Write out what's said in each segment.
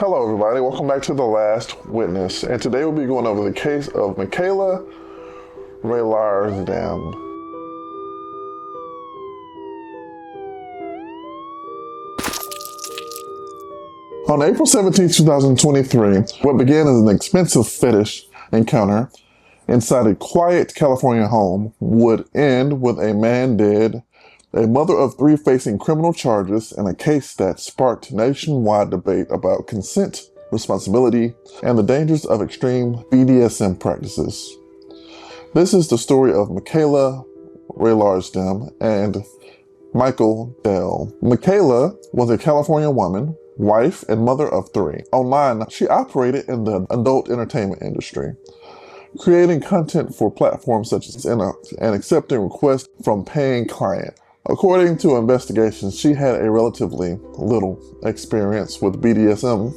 Hello everybody, welcome back to The Last Witness, and today we'll be going over the case of Michaela Rylaarsdam. On April 17, 2023, what began as an expensive fetish encounter inside a quiet California home would end with a man dead, a mother of three facing criminal charges, and a case that sparked nationwide debate about consent, responsibility, and the dangers of extreme BDSM practices. This is the story of Michaela Rylaarsdam and Michael Dell. Michaela was a California woman, wife, and mother of three. Online, she operated in the adult entertainment industry, creating content for platforms such as and accepting requests from paying clients. According to investigations, she had a relatively little experience with BDSM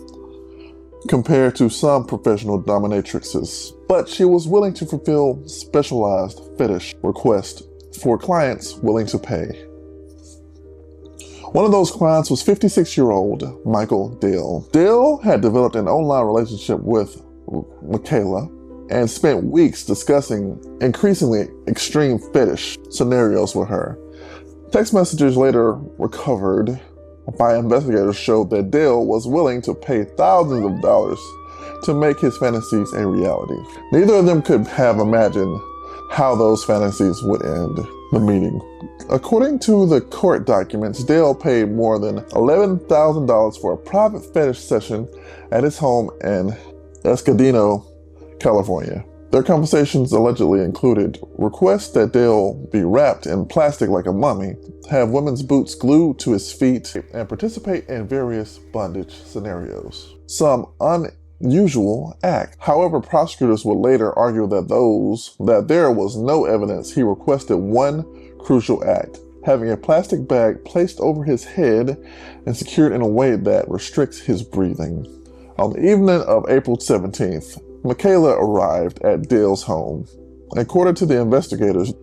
compared to some professional dominatrixes, but she was willing to fulfill specialized fetish requests for clients willing to pay. One of those clients was 56-year-old Michael Dell. Dell had developed an online relationship with Michaela and spent weeks discussing increasingly extreme fetish scenarios with her. Text messages later recovered by investigators showed that Dell was willing to pay thousands of dollars to make his fantasies a reality. Neither of them could have imagined how those fantasies would end the meeting. According to the court documents, Dell paid more than $11,000 for a private fetish session at his home in Escondido, California. Their conversations allegedly included requests that Dell be wrapped in plastic like a mummy, have women's boots glued to his feet, and participate in various bondage scenarios. Some unusual act. However, prosecutors would later argue that there was no evidence he requested one crucial act: having a plastic bag placed over his head and secured in a way that restricts his breathing. On the evening of April 17th, Michaela arrived at Dell's home. According to the investigators,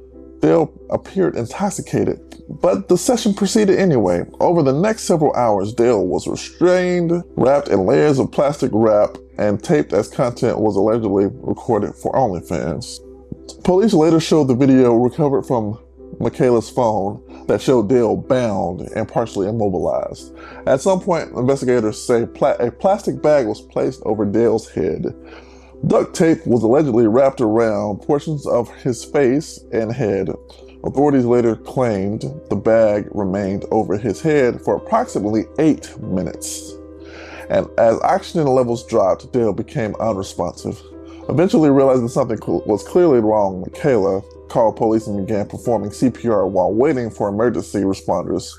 Dell appeared intoxicated, but the session proceeded anyway. Over the next several hours, Dell was restrained, wrapped in layers of plastic wrap, and taped as content was allegedly recorded for OnlyFans. Police later showed the video recovered from Michaela's phone that showed Dell bound and partially immobilized. At some point, investigators say a plastic bag was placed over Dell's head. Duct tape was allegedly wrapped around portions of his face and head. Authorities later claimed the bag remained over his head for approximately 8 minutes. And as oxygen levels dropped, Dell became unresponsive. Eventually realizing something was clearly wrong, Michaela called police and began performing CPR while waiting for emergency responders.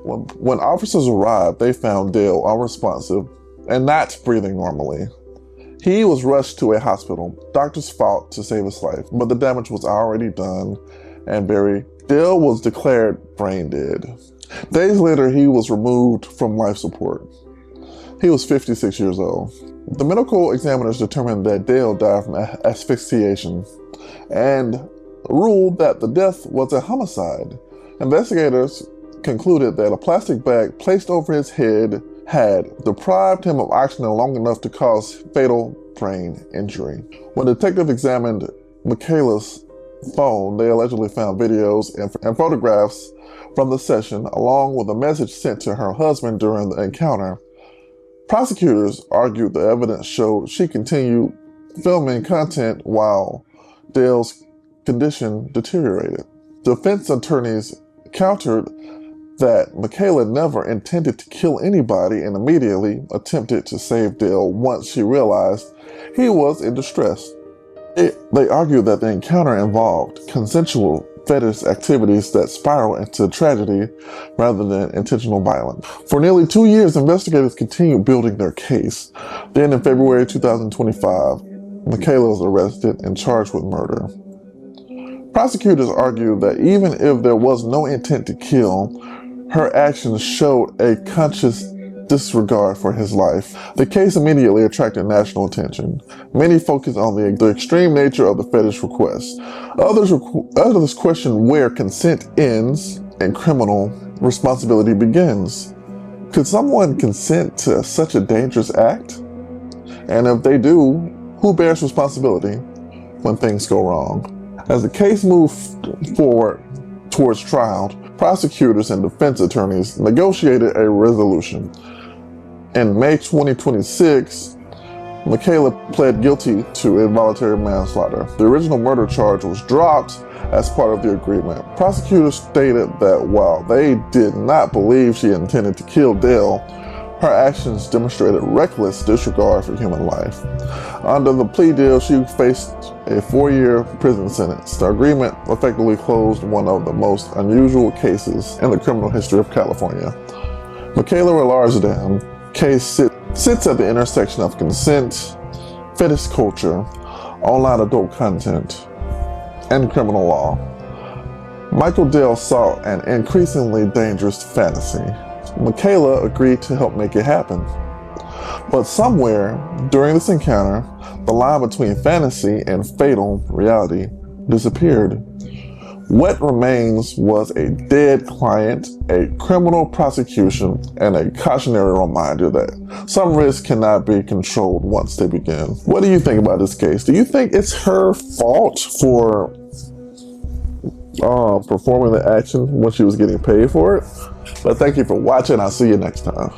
When officers arrived, they found Dell unresponsive and not breathing normally. He was rushed to a hospital. Doctors fought to save his life, but the damage was already done and buried. Dell was declared brain dead. Days later, he was removed from life support. He was 56 years old. The medical examiners determined that Dell died from asphyxiation and ruled that the death was a homicide. Investigators concluded that a plastic bag placed over his head had deprived him of oxygen long enough to cause fatal brain injury. When detectives examined Michaela's phone, they allegedly found videos and photographs from the session, along with a message sent to her husband during the encounter. Prosecutors argued the evidence showed she continued filming content while Dell's condition deteriorated. Defense attorneys countered that Michaela never intended to kill anybody and immediately attempted to save Dell once she realized he was in distress. They argued that the encounter involved consensual fetish activities that spiral into tragedy rather than intentional violence. For nearly 2 years, investigators continued building their case. Then in February 2025, Michaela was arrested and charged with murder. Prosecutors argued that even if there was no intent to kill, her actions showed a conscious disregard for his life. The case immediately attracted national attention. Many focused on the extreme nature of the fetish requests. Others questioned where consent ends and criminal responsibility begins. Could someone consent to such a dangerous act? And if they do, who bears responsibility when things go wrong? As the case moved forward towards trial, prosecutors and defense attorneys negotiated a resolution. In May 2026, Michaela pled guilty to involuntary manslaughter. The original murder charge was dropped as part of the agreement. Prosecutors stated that while they did not believe she intended to kill Dale, her actions demonstrated reckless disregard for human life. Under the plea deal, she faced a 4-year prison sentence. The agreement effectively closed one of the most unusual cases in the criminal history of California. Michaela Rylaarsdam case sits at the intersection of consent, fetish culture, online adult content, and criminal law. Michael Dale sought an increasingly dangerous fantasy. Michaela agreed to help make it happen. But somewhere during this encounter, the line between fantasy and fatal reality disappeared. What remains was a dead client, a criminal prosecution, and a cautionary reminder that some risks cannot be controlled once they begin. What do you think about this case? Do you think it's her fault for performing the action when she was getting paid for it? But thank you for watching. I'll see you next time.